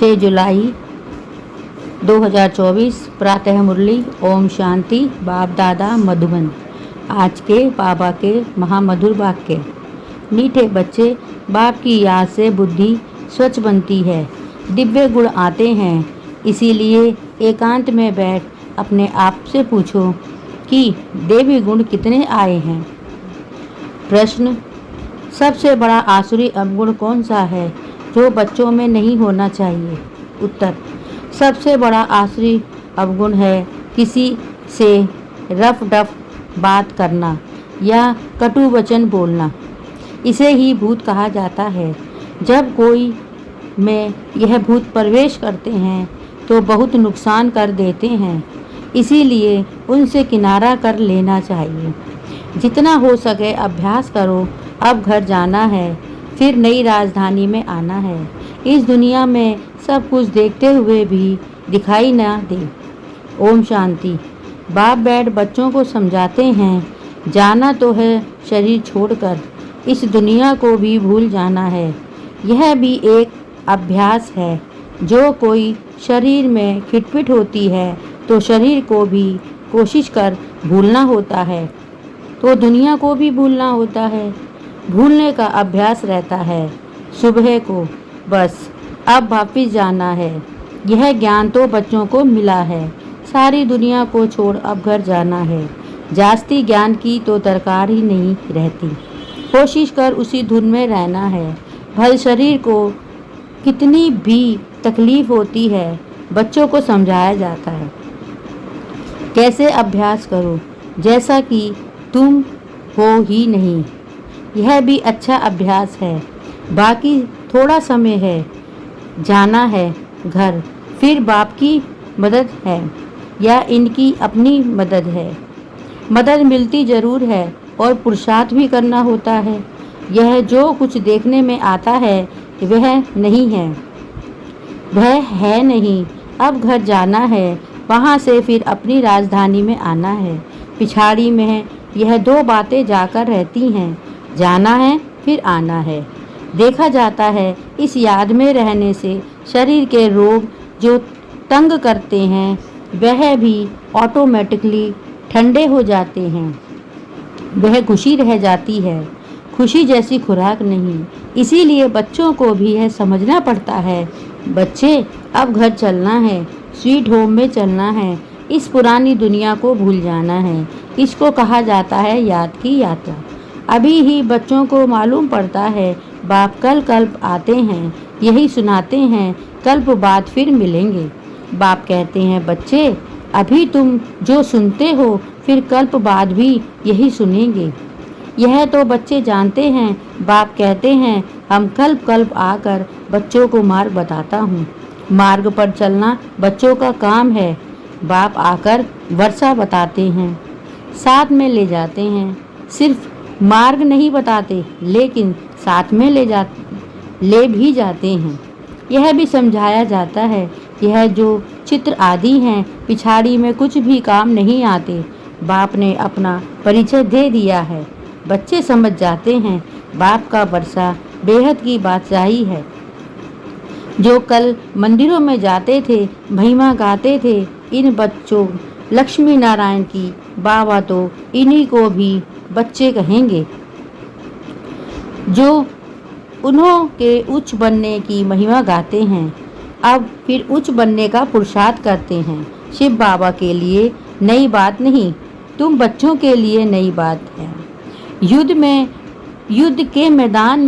6 जुलाई 2024 प्रातः मुरली। ओम शांति। बाप दादा मधुबन। आज के बाबा के महामधुर वाक्य। मीठे बच्चे, बाप की याद से बुद्धि स्वच्छ बनती है, दिव्य गुण आते हैं। इसीलिए एकांत में बैठ अपने आप से पूछो कि देवी गुण कितने आए हैं। प्रश्न: सबसे बड़ा आसुरी अवगुण कौन सा है जो बच्चों में नहीं होना चाहिए? उत्तर: सबसे बड़ा आसुरी अवगुण है किसी से रफ डफ बात करना या कटु वचन बोलना। इसे ही भूत कहा जाता है। जब कोई में यह भूत प्रवेश करते हैं तो बहुत नुकसान कर देते हैं। इसीलिए उनसे किनारा कर लेना चाहिए। जितना हो सके अभ्यास करो। अब घर जाना है, फिर नई राजधानी में आना है। इस दुनिया में सब कुछ देखते हुए भी दिखाई ना दे। ओम शांति। बाप बैठ बच्चों को समझाते हैं, जाना तो है शरीर छोड़कर, इस दुनिया को भी भूल जाना है। यह भी एक अभ्यास है। जो कोई शरीर में खिटपिट होती है तो शरीर को भी कोशिश कर भूलना होता है, तो दुनिया को भी भूलना होता है। भूलने का अभ्यास रहता है। सुबह को बस अब वापिस जाना है। यह ज्ञान तो बच्चों को मिला है। सारी दुनिया को छोड़ अब घर जाना है। जास्ती ज्ञान की तो दरकार ही नहीं रहती। कोशिश कर उसी धुन में रहना है। भले शरीर को कितनी भी तकलीफ होती है, बच्चों को समझाया जाता है। कैसे अभ्यास करो जैसा कि तुम हो ही नहीं। यह भी अच्छा अभ्यास है। बाकी थोड़ा समय है, जाना है घर। फिर बाप की मदद है या इनकी अपनी मदद है। मदद मिलती ज़रूर है और पुरुषार्थ भी करना होता है। यह जो कुछ देखने में आता है वह नहीं है, वह है नहीं। अब घर जाना है, वहाँ से फिर अपनी राजधानी में आना है। पिछाड़ी में यह दो बातें जाकर रहती हैं, जाना है फिर आना है। देखा जाता है इस याद में रहने से शरीर के रोग जो तंग करते हैं वह भी ऑटोमेटिकली ठंडे हो जाते हैं। वह खुशी रह जाती है। खुशी जैसी खुराक नहीं। इसीलिए बच्चों को भी यह समझना पड़ता है, बच्चे अब घर चलना है, स्वीट होम में चलना है। इस पुरानी दुनिया को भूल जाना है। इसको कहा जाता है याद की यात्रा। अभी ही बच्चों को मालूम पड़ता है बाप कल्प आते हैं, यही सुनाते हैं, कल्प बाद फिर मिलेंगे। बाप कहते हैं बच्चे अभी तुम जो सुनते हो फिर कल्प बाद भी यही सुनेंगे। यह तो बच्चे जानते हैं। बाप कहते हैं हम कल्प आकर बच्चों को मार्ग बताता हूँ। मार्ग पर चलना बच्चों का काम है। बाप आकर वर्षा बताते हैं, साथ में ले जाते हैं। सिर्फ मार्ग नहीं बताते लेकिन साथ में ले भी जाते हैं। यह भी समझाया जाता है यह जो चित्र आदि हैं पिछाड़ी में कुछ भी काम नहीं आते। बाप ने अपना परिचय दे दिया है। बच्चे समझ जाते हैं बाप का वर्षा बेहद की बादशाही है। जो कल मंदिरों में जाते थे, महिमा गाते थे, इन बच्चों लक्ष्मी नारायण की, बाबा तो इन्हीं को भी बच्चे कहेंगे। जो उन्हों के उच्च बनने की महिमा गाते हैं, अब फिर उच्च बनने का पुरुषार्थ करते हैं। शिव बाबा के लिए नई बात नहीं, तुम बच्चों के लिए नई बात है। युद्ध के मैदान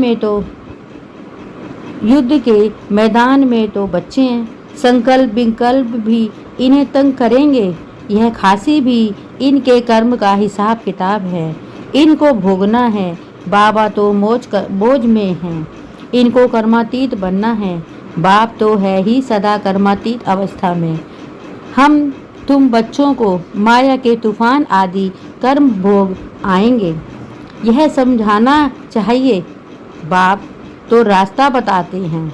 में तो बच्चे हैं। संकल्प विकल्प भी इन्हें तंग करेंगे। यह खांसी भी इनके कर्म का हिसाब किताब है। इनको भोगना है। बाबा तो बोझ में हैं। इनको कर्मातीत बनना है। बाप तो है ही सदा कर्मातीत अवस्था में। हम तुम बच्चों को माया के तूफान आदि कर्म भोग आएंगे, यह समझाना चाहिए। बाप तो रास्ता बताते हैं,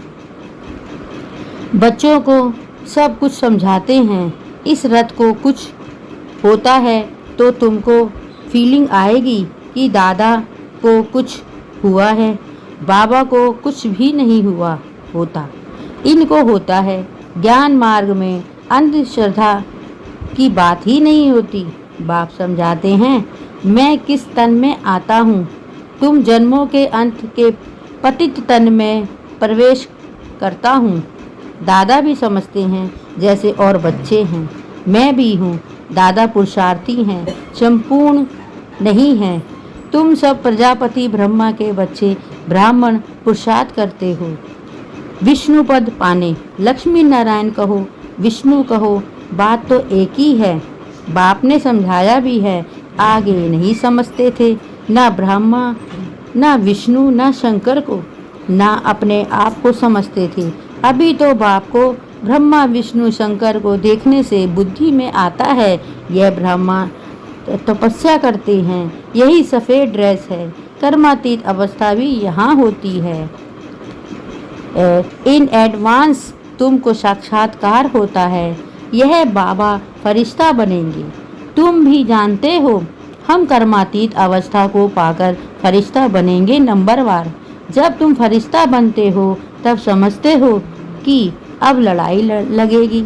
बच्चों को सब कुछ समझाते हैं। इस रथ को कुछ होता है तो तुमको फीलिंग आएगी कि दादा को कुछ हुआ है। बाबा को कुछ भी नहीं हुआ होता। इनको होता है। ज्ञान मार्ग में अंधश्रद्धा की बात ही नहीं होती। बाप समझाते हैं, मैं किस तन में आता हूँ, तुम जन्मों के अंत के पतित तन में प्रवेश करता हूँ। दादा भी समझते हैं जैसे और बच्चे हैं, मैं भी हूँ। दादा पुरुषार्थी हैं, संपूर्ण नहीं हैं। तुम सब प्रजापति ब्रह्मा के बच्चे ब्राह्मण पुरुषार्थ करते हो विष्णु पद पाने। लक्ष्मी नारायण कहो, विष्णु कहो, बात तो एक ही है। बाप ने समझाया भी है, आगे नहीं समझते थे, ना ब्रह्मा ना विष्णु ना शंकर को, ना अपने आप को समझते थे। अभी तो बाप को ब्रह्मा विष्णु शंकर को देखने से बुद्धि में आता है, यह ब्रह्मा तपस्या करते हैं, यही सफ़ेद ड्रेस है। कर्मातीत अवस्था भी यहाँ होती है। इन एडवांस तुमको साक्षात्कार होता है, यह बाबा फरिश्ता बनेंगे। तुम भी जानते हो, हम कर्मातीत अवस्था को पाकर फरिश्ता बनेंगे नंबरवार। जब तुम फरिश्ता बनते हो तब समझते हो कि अब लड़ाई लगेगी।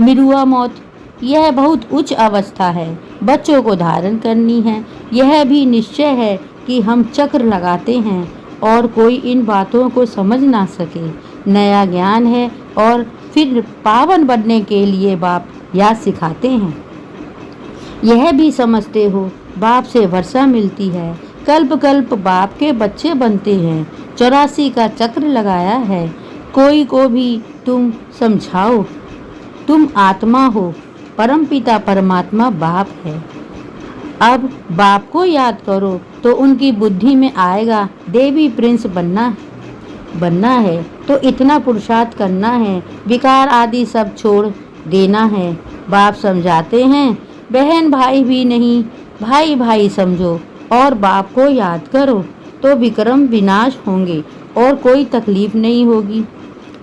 मिरुआ मौत, यह बहुत उच्च अवस्था है, बच्चों को धारण करनी है। यह भी निश्चय है कि हम चक्र लगाते हैं और कोई इन बातों को समझ ना सके। नया ज्ञान है और फिर पावन बनने के लिए बाप याद सिखाते हैं। यह भी समझते हो, बाप से वर्षा मिलती है, कल्प कल्प बाप के बच्चे बनते हैं। 84 का चक्र लगाया है। कोई को भी तुम समझाओ, तुम आत्मा हो, परमपिता परमात्मा बाप है। अब बाप को याद करो तो उनकी बुद्धि में आएगा देवी प्रिंस बनना है तो इतना पुरुषार्थ करना है, विकार आदि सब छोड़ देना है। बाप समझाते हैं, बहन भाई भी नहीं, भाई भाई समझो और बाप को याद करो तो विक्रम विनाश होंगे और कोई तकलीफ नहीं होगी।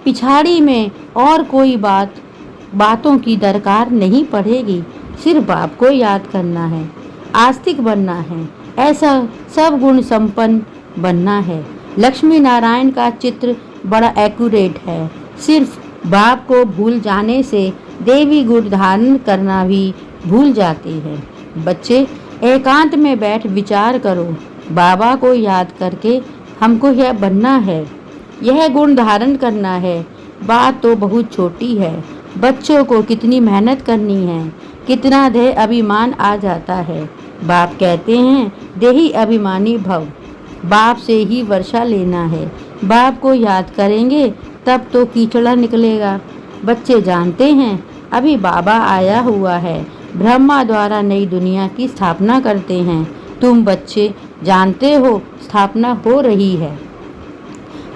पिछाड़ी में और कोई बातों की दरकार नहीं पड़ेगी, सिर्फ बाप को याद करना है, आस्तिक बनना है, ऐसा सब गुण संपन्न बनना है। लक्ष्मी नारायण का चित्र बड़ा एक्यूरेट है। सिर्फ बाप को भूल जाने से देवी गुण धारण करना भी भूल जाते हैं। बच्चे एकांत में बैठ विचार करो, बाबा को याद करके हमको यह बनना है, यह गुण धारण करना है। बात तो बहुत छोटी है, बच्चों को कितनी मेहनत करनी है, कितना देह अभिमान आ जाता है। बाप कहते हैं, देही अभिमानी भव, बाप से ही वर्षा लेना है। बाप को याद करेंगे तब तो कीचड़ा निकलेगा। बच्चे जानते हैं अभी बाबा आया हुआ है, ब्रह्मा द्वारा नई दुनिया की स्थापना करते हैं। तुम बच्चे जानते हो स्थापना हो रही है।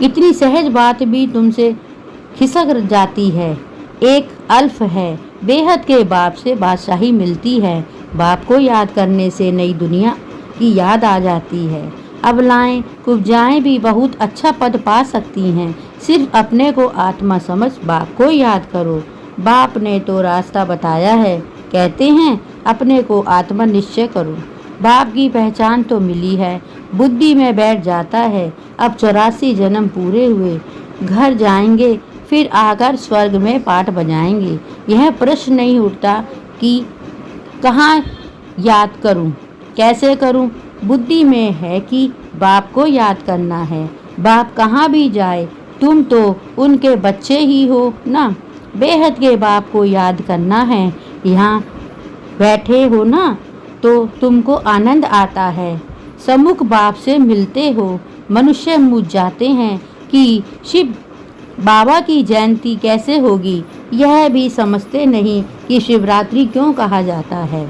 इतनी सहज बात भी तुमसे खिसक जाती है। एक अल्फ है, बेहद के बाप से बादशाही मिलती है। बाप को याद करने से नई दुनिया की याद आ जाती है। अबलाएं कुब्जाएं भी बहुत अच्छा पद पा सकती हैं। सिर्फ अपने को आत्मा समझ बाप को याद करो। बाप ने तो रास्ता बताया है, कहते हैं अपने को आत्मा निश्चय करो। बाप की पहचान तो मिली है, बुद्धि में बैठ जाता है। अब 84 जन्म पूरे हुए, घर जाएंगे, फिर आकर स्वर्ग में पाठ बजाएंगे। यह प्रश्न नहीं उठता कि कहाँ याद करूं, कैसे करूं। बुद्धि में है कि बाप को याद करना है। बाप कहाँ भी जाए, तुम तो उनके बच्चे ही हो ना। बेहद के बाप को याद करना है। यहाँ बैठे हो ना तो तुमको आनंद आता है। सम्मुख बाप से मिलते हो। मनुष्य मूझ जाते हैं कि शिव बाबा की जयंती कैसे होगी, यह भी समझते नहीं कि शिवरात्रि क्यों कहा जाता है।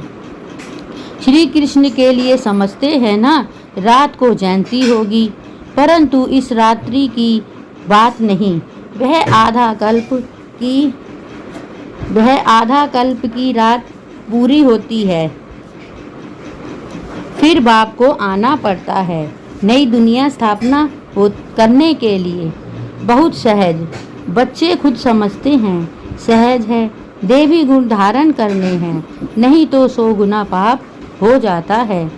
श्री कृष्ण के लिए समझते हैं ना, रात को जयंती होगी, परंतु इस रात्रि की बात नहीं। वह आधा कल्प की रात पूरी होती है, फिर बाप को आना पड़ता है नई दुनिया स्थापना करने के लिए। बहुत सहज, बच्चे खुद समझते हैं, सहज है। देवी गुण धारण करने हैं, नहीं तो 100 गुना पाप हो जाता है।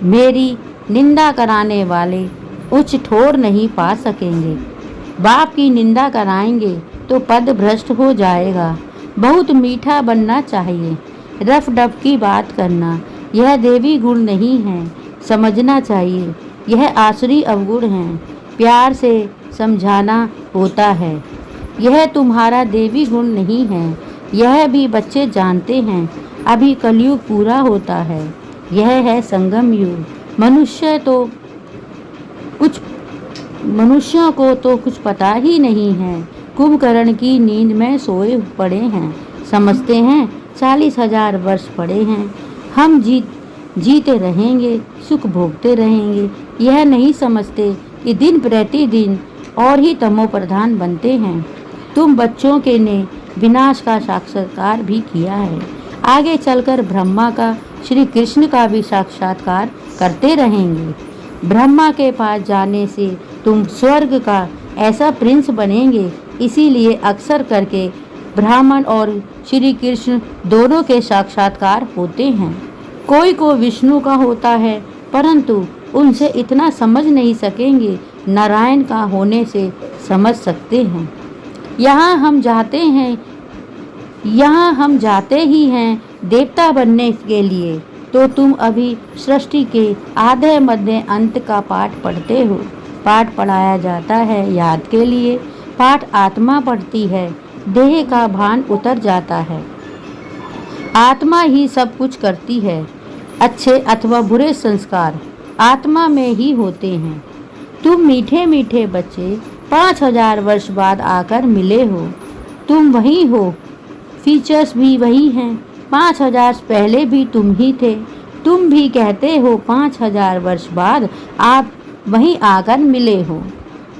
मेरी निंदा कराने वाले उच्च ठोर नहीं पा सकेंगे। बाप की निंदा कराएंगे तो पद भ्रष्ट हो जाएगा। बहुत मीठा बनना चाहिए, रफ डफ की बात करना यह देवी गुण नहीं है, समझना चाहिए यह आसुरी अवगुण है। प्यार से समझाना होता है, यह तुम्हारा देवी गुण नहीं है। यह भी बच्चे जानते हैं, अभी कलयुग पूरा होता है, यह है संगम युग। मनुष्यों को तो कुछ पता ही नहीं है, कुंभकर्ण की नींद में सोए पड़े हैं, समझते हैं 40,000 वर्ष पड़े हैं, हम जीते रहेंगे, सुख भोगते रहेंगे। यह नहीं समझते कि दिन प्रतिदिन और ही तमो प्रधान बनते हैं। तुम बच्चों के ने विनाश का साक्षात्कार भी किया है, आगे चलकर ब्रह्मा का, श्री कृष्ण का भी साक्षात्कार करते रहेंगे। ब्रह्मा के पास जाने से तुम स्वर्ग का ऐसा प्रिंस बनेंगे, इसीलिए अक्सर करके ब्राह्मण और श्री कृष्ण दोनों के साक्षात्कार होते हैं। कोई को विष्णु का होता है, परंतु उनसे इतना समझ नहीं सकेंगे, नारायण का होने से समझ सकते हैं। यहाँ हम जाते ही हैं देवता बनने के लिए, तो तुम अभी सृष्टि के आधे मध्य अंत का पाठ पढ़ते हो। पाठ पढ़ाया जाता है याद के लिए, पाठ आत्मा पढ़ती है, देह का भान उतर जाता है। आत्मा ही सब कुछ करती है, अच्छे अथवा बुरे संस्कार आत्मा में ही होते हैं। तुम मीठे मीठे बच्चे 5,000 वर्ष बाद आकर मिले हो, तुम वही हो, फीचर्स भी वही हैं। 5,000 पहले भी तुम ही थे, तुम भी कहते हो 5,000 वर्ष बाद आप वहीं आकर मिले हो,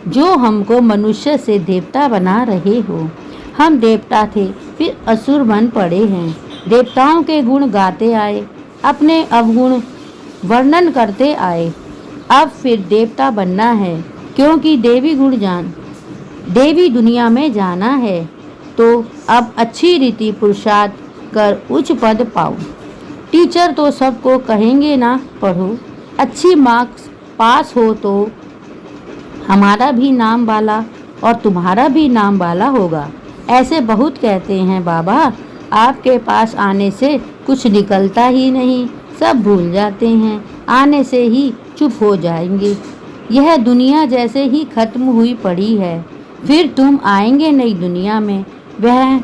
जो हमको मनुष्य से देवता बना रहे हो। हम देवता थे, फिर असुर बन पड़े हैं, देवताओं के गुण गाते आए, अपने अवगुण वर्णन करते आए। अब फिर देवता बनना है, क्योंकि देवी दुनिया में जाना है, तो अब अच्छी रीति पुरुषार्थ कर उच्च पद पाओ। टीचर तो सबको कहेंगे ना पढ़ो, अच्छी मार्क्स पास हो तो हमारा भी नाम वाला और तुम्हारा भी नाम वाला होगा। ऐसे बहुत कहते हैं बाबा, आपके पास आने से कुछ निकलता ही नहीं, सब भूल जाते हैं, आने से ही चुप हो जाएंगे। यह दुनिया जैसे ही खत्म हुई पड़ी है, फिर तुम आएंगे नई दुनिया में, वह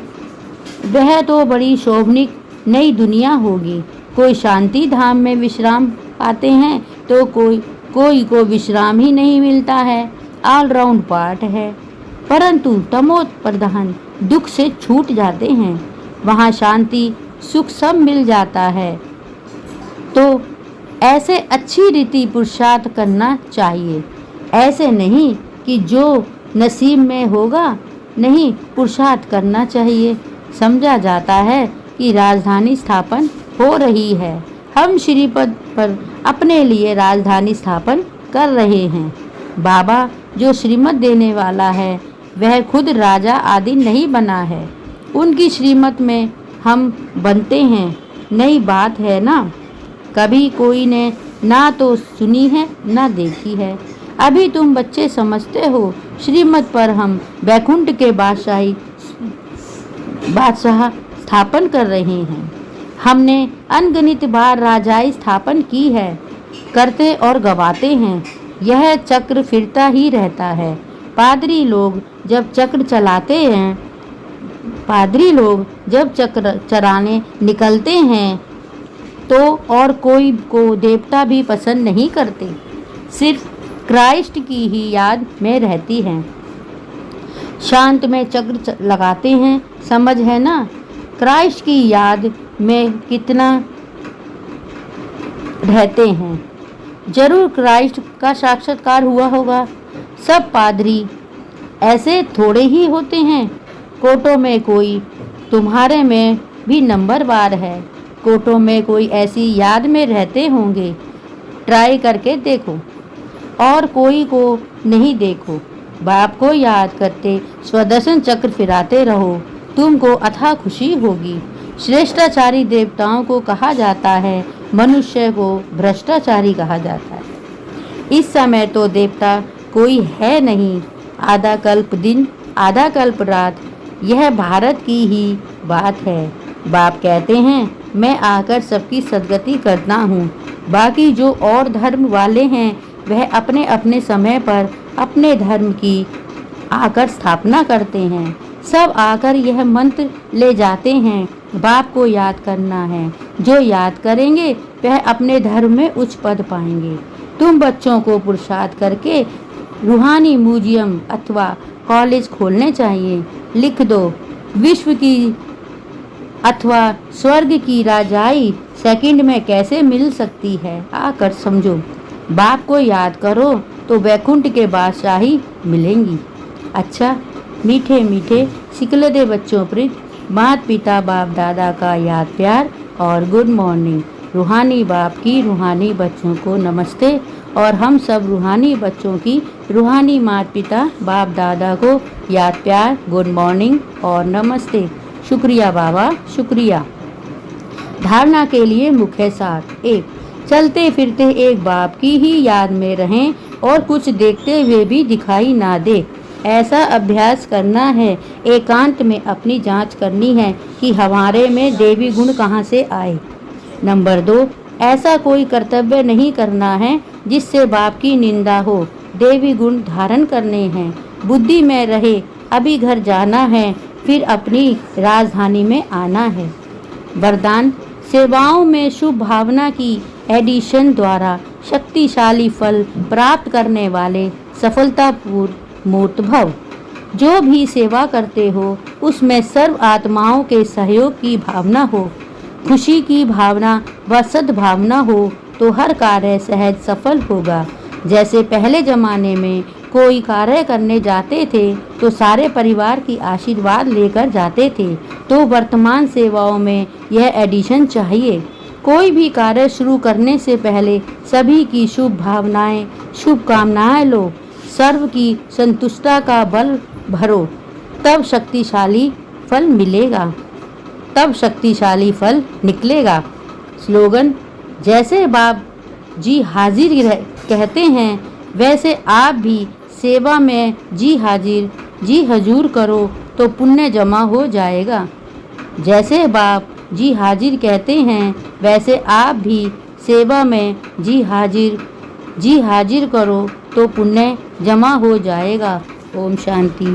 तो बड़ी शोभनिक नई दुनिया होगी। कोई शांति धाम में विश्राम पाते हैं, तो कोई को विश्राम ही नहीं मिलता है, ऑलराउंड पार्ट है। परंतु तमो प्रधान दुख से छूट जाते हैं, वहाँ शांति सुख सब मिल जाता है। तो ऐसे अच्छी रीति पुरुषार्थ करना चाहिए, ऐसे नहीं कि जो नसीब में होगा, नहीं, पुरुषार्थ करना चाहिए। समझा जाता है कि राजधानी स्थापन हो रही है, हम श्रीपद पर अपने लिए राजधानी स्थापन कर रहे हैं। बाबा जो श्रीमत देने वाला है, वह खुद राजा आदि नहीं बना है, उनकी श्रीमत में हम बनते हैं। नई बात है ना, कभी कोई ने ना तो सुनी है ना देखी है। अभी तुम बच्चे समझते हो, श्रीमत पर हम बैकुंठ के बादशाह स्थापन कर रहे हैं। हमने अनगिनत बार राजाई स्थापन की है, करते और गवाते हैं, यह चक्र फिरता ही रहता है। पादरी लोग जब चक्र चराने निकलते हैं, तो और कोई को देवता भी पसंद नहीं करते, सिर्फ क्राइस्ट की ही याद में रहती हैं। शांत में चक्र लगाते हैं, समझ है ना, क्राइस्ट की याद में कितना रहते हैं। जरूर क्राइस्ट का साक्षात्कार हुआ होगा। सब पादरी ऐसे थोड़े ही होते हैं, कोटों में कोई तुम्हारे में भी नंबरवार है, कोटों में कोई ऐसी याद में रहते होंगे, ट्राई करके देखो, और कोई को नहीं देखो, बाप को याद करते स्वदर्शन चक्र फिराते रहो, तुमको अथाह खुशी होगी। श्रेष्ठाचारी देवताओं को कहा जाता है, मनुष्य को भ्रष्टाचारी कहा जाता है। इस समय तो देवता कोई है नहीं, आधा कल्प दिन, आधा कल्प रात, यह भारत की ही बात है। बाप कहते हैं, मैं आकर सबकी सद्गति करता हूँ। बाकी जो और धर्म वाले हैं वह अपने अपने समय पर अपने धर्म की आकर स्थापना करते हैं। सब आकर यह मंत्र ले जाते हैं, बाप को याद करना है। जो याद करेंगे वह अपने धर्म में उच्च पद पाएंगे। तुम बच्चों को पुरुषार्थ करके रूहानी म्यूजियम अथवा कॉलेज खोलने चाहिए। लिख दो, विश्व की अथवा स्वर्ग की राजाई सेकंड में कैसे मिल सकती है, आकर समझो। बाप को याद करो तो वैकुंठ के बादशाही मिलेंगी। अच्छा मीठे मीठे सिकलदे बच्चों प्रीत, माता पिता बाप दादा का याद प्यार और गुड मॉर्निंग। रूहानी बाप की रूहानी बच्चों को नमस्ते और हम सब रूहानी बच्चों की रूहानी माता पिता बाप दादा को याद प्यार, गुड मॉर्निंग और नमस्ते। शुक्रिया बाबा, शुक्रिया। धारणा के लिए मुख्य सार। 1. चलते फिरते एक बाप की ही याद में रहें और कुछ देखते हुए भी दिखाई ना दे। ऐसा अभ्यास करना है। एकांत में अपनी जांच करनी है कि हमारे में देवी गुण कहाँ से आए। नंबर 2. ऐसा कोई कर्तव्य नहीं करना है जिससे बाप की निंदा हो। देवी गुण धारण करने हैं। बुद्धि में रहे, अभी घर जाना है, फिर अपनी राजधानी में आना है। वरदान, सेवाओं में शुभ भावना की एडिशन द्वारा शक्तिशाली फल प्राप्त करने वाले सफलतापूर्ण मूर्त भव। जो भी सेवा करते हो उसमें सर्व आत्माओं के सहयोग की भावना हो, खुशी की भावना व सद्भावना हो तो हर कार्य सहज सफल होगा। जैसे पहले जमाने में कोई कार्य करने जाते थे तो सारे परिवार की आशीर्वाद लेकर जाते थे, तो वर्तमान सेवाओं में यह एडिशन चाहिए। कोई भी कार्य शुरू करने से पहले सभी की शुभ भावनाएं, शुभकामनाएं लो, सर्व की संतुष्टता का बल भरो, तब शक्तिशाली फल मिलेगा, तब शक्तिशाली फल निकलेगा। स्लोगन, जैसे बाप जी हाजिर कहते हैं वैसे आप भी सेवा में जी हाजिर जी हजूर करो तो पुण्य जमा हो जाएगा। जैसे बाप जी हाजिर कहते हैं वैसे आप भी सेवा में जी हाजिर करो तो पुण्य जमा हो जाएगा। ओम शांति।